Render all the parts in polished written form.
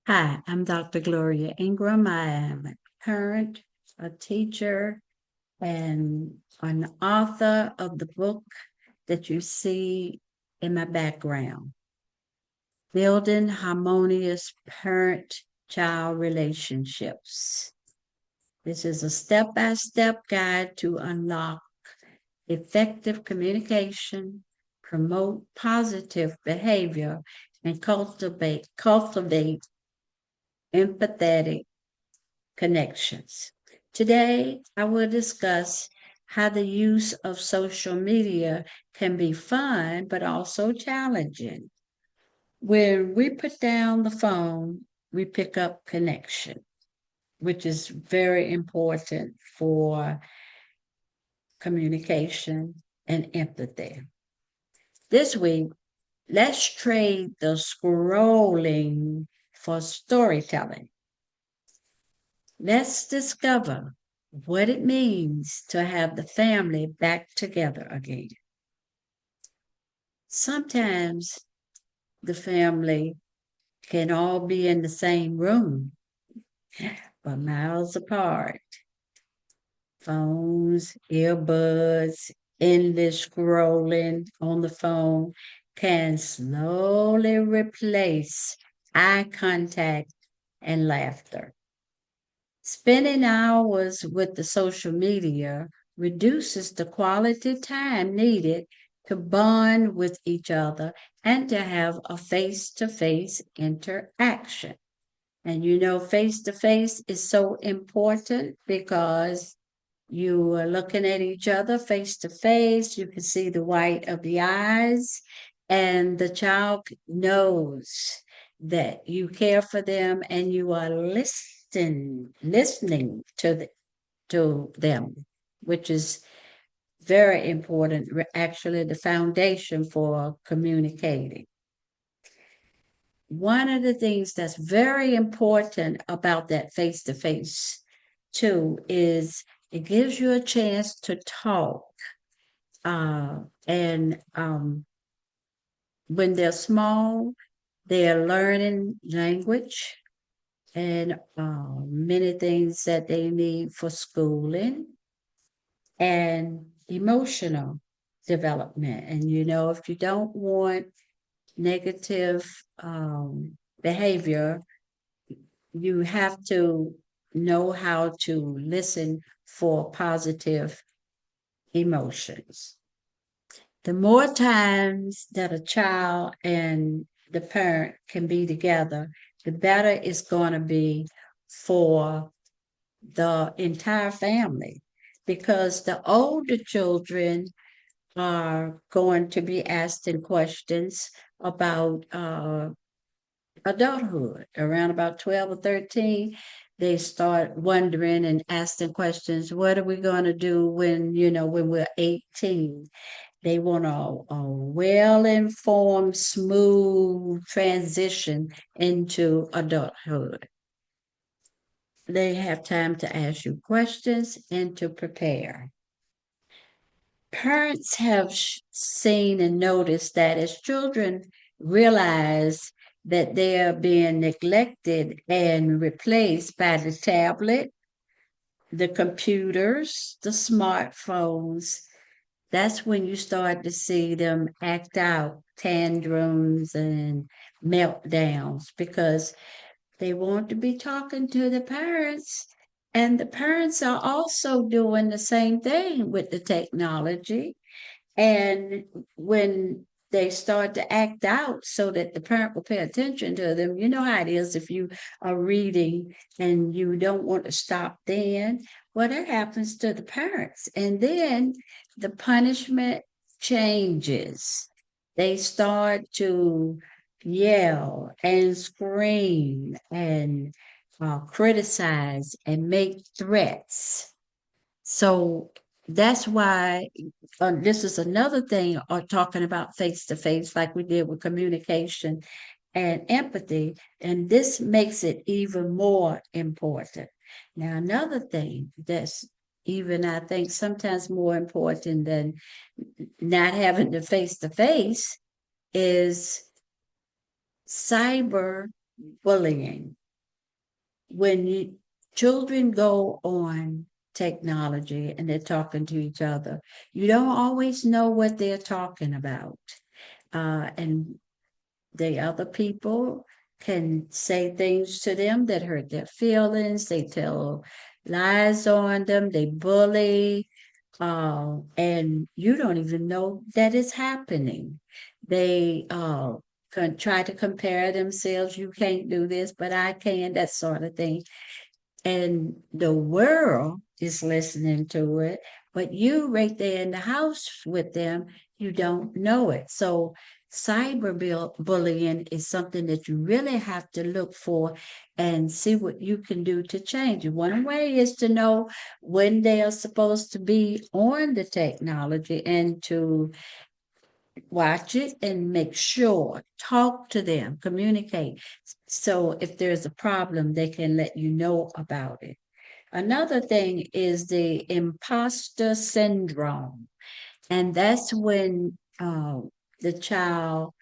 Hi, I'm Dr. Gloria Ingram. I am a parent, a teacher, and an author of the book that you see in my background, Building Harmonious Parent-Child Relationships. This is a step-by-step guide to unlock effective communication, promote positive behavior, and cultivate empathetic connections. Today, I will discuss how the use of social media can be fun but also challenging. When we put down the phone, we pick up connection, which is very important for communication and empathy. This week, let's trade the scrolling for storytelling. Let's discover what it means to have the family back together again. Sometimes the family can all be in the same room, but miles apart. Phones, earbuds, endless scrolling on the phone can slowly replace eye contact and laughter. Spending hours with the social media reduces the quality time needed to bond with each other and to have a face to face interaction. And face to face is so important because you are looking at each other face to face. You can see the white of the eyes, and the child knows that you care for them and you are listening to them, which is very important, actually the foundation for communicating. One of the things that's very important about that face to face too is it gives you a chance to talk. And when they're small, they're learning language and many things that they need for schooling and emotional development. And if you don't want negative behavior, you have to know how to listen for positive emotions. The more times that a child and the parent can be together, the better it's going to be for the entire family because the older children are going to be asking questions about adulthood. Around about 12 or 13, they start wondering and asking questions. What are we going to do when we're 18? They want a well-informed, smooth transition into adulthood. They have time to ask you questions and to prepare. Parents have seen and noticed that as children realize that they are being neglected and replaced by the tablet, the computers, the smartphones, that's when you start to see them act out tantrums and meltdowns because they want to be talking to the parents. And the parents are also doing the same thing with the technology. And when they start to act out so that the parent will pay attention to them, you know how it is if you are reading and you don't want to stop then. Well, that happens to the parents. And then the punishment changes. They start to yell and scream and criticize and make threats. So that's why this is another thing, or talking about face to face, like we did with communication and empathy. And this makes it even more important. Now, another thing that's even, I think, sometimes more important than not having the face to face is cyber. bullying. When children go on technology and they're talking to each other, you don't always know what they're talking about. And the other people can say things to them that hurt their feelings. They tell lies on them. They bully. And you don't even know that it's happening. They can try to compare themselves. You can't do this, but I can, that sort of thing. And the world is listening to it, but you right there in the house with them, you don't know it. So bullying is something that you really have to look for and see what you can do to change it. One way is to know when they are supposed to be on the technology and to watch it and make sure, talk to them, communicate. So if there's a problem, they can let you know about it. Another thing is the imposter syndrome, and that's when the child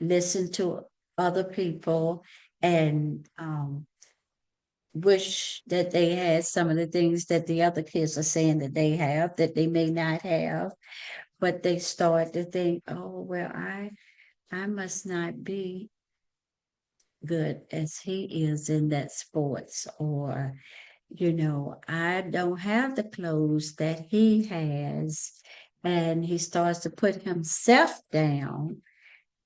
listens to other people and wish that they had some of the things that the other kids are saying that they have that they may not have, but they start to think, oh well, I must not be good as he is in that sports, or I don't have the clothes that he has. And he starts to put himself down,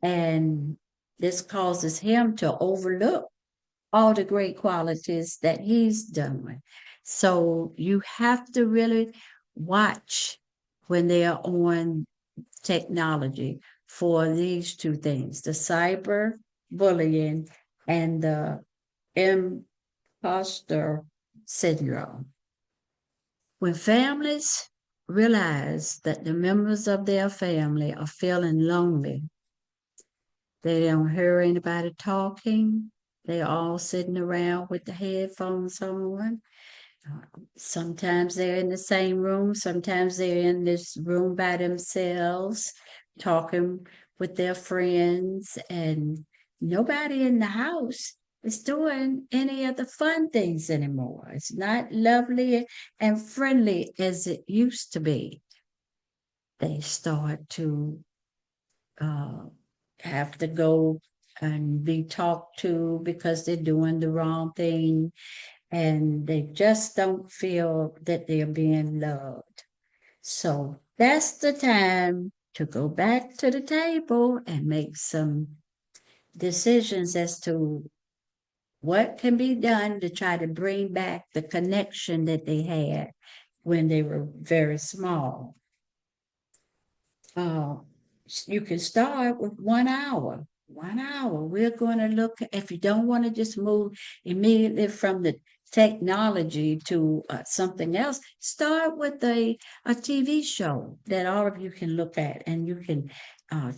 and this causes him to overlook all the great qualities that he's done. So you have to really watch when they are on technology for these two things, the cyber bullying and the imposter syndrome. When families realize that the members of their family are feeling lonely, they don't hear anybody talking, they all sitting around with the headphones on. Sometimes they're in the same room, sometimes they're in this room by themselves, talking with their friends, and nobody in the house is doing any of the fun things anymore. It's not lovely and friendly as it used to be. They start to uh, have to go and be talked to because they're doing the wrong thing, and they just don't feel that they're being loved. So that's the time to go back to the table and make some decisions as to what can be done to try to bring back the connection that they had when they were very small. Uh, you can start with 1 hour. 1 hour. We're going to look, if you don't want to just move immediately from the technology to something else, start with a TV show that all of you can look at, and you can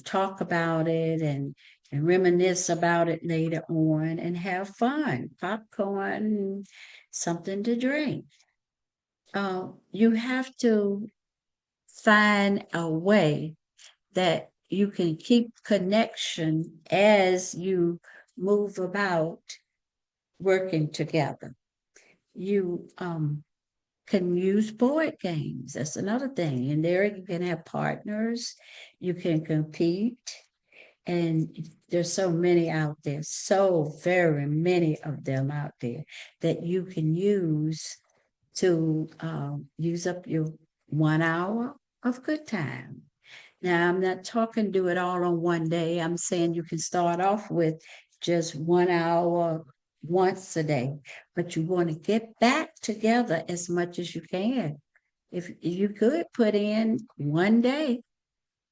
talk about it and reminisce about it later on and have fun, popcorn, something to drink. You have to find a way that you can keep connection as you move about working together. You can use board games. That's another thing. And there you can have partners, you can compete, and there's so many out there, so very many of them out there that you can use to use up your 1 hour of good time. Now, I'm not talking do it all on one day. I'm saying you can start off with just 1 hour once a day, but you want to get back together as much as you can. If you could put in one day,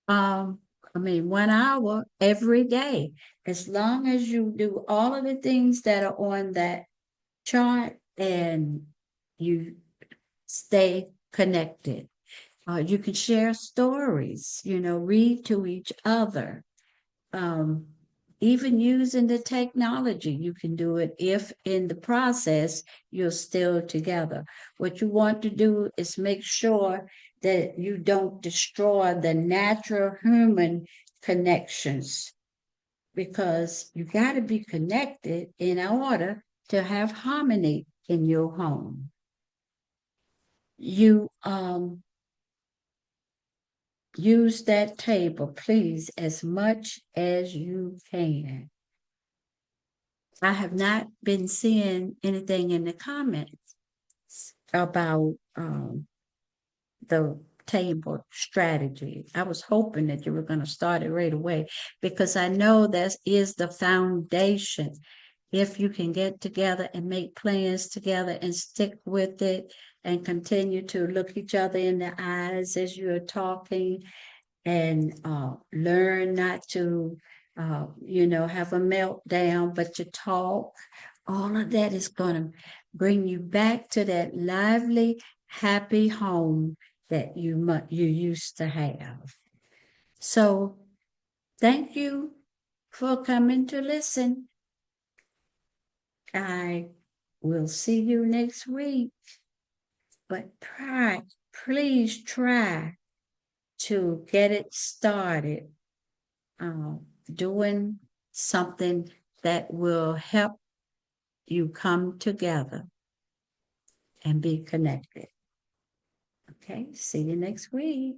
um, 1 hour every day, as long as you do all of the things that are on that chart and you stay connected. You can share stories, read to each other. Um, Even using the technology, you can do it if in the process you're still together. What you want to do is make sure that you don't destroy the natural human connections. because you got to be connected in order to have harmony in your home. You use that table, please, as much as you can. I have not been seeing anything in the comments about the table strategy. I was hoping that you were going to start it right away because I know that is the foundation. If you can get together and make plans together and stick with it and continue to look each other in the eyes as you're talking and learn not to, have a meltdown, but to talk. All of that is going to bring you back to that lively, happy home that you used to have. So, thank you for coming to listen. I will see you next week. But please try to get it started doing something that will help you come together and be connected. Okay, see you next week.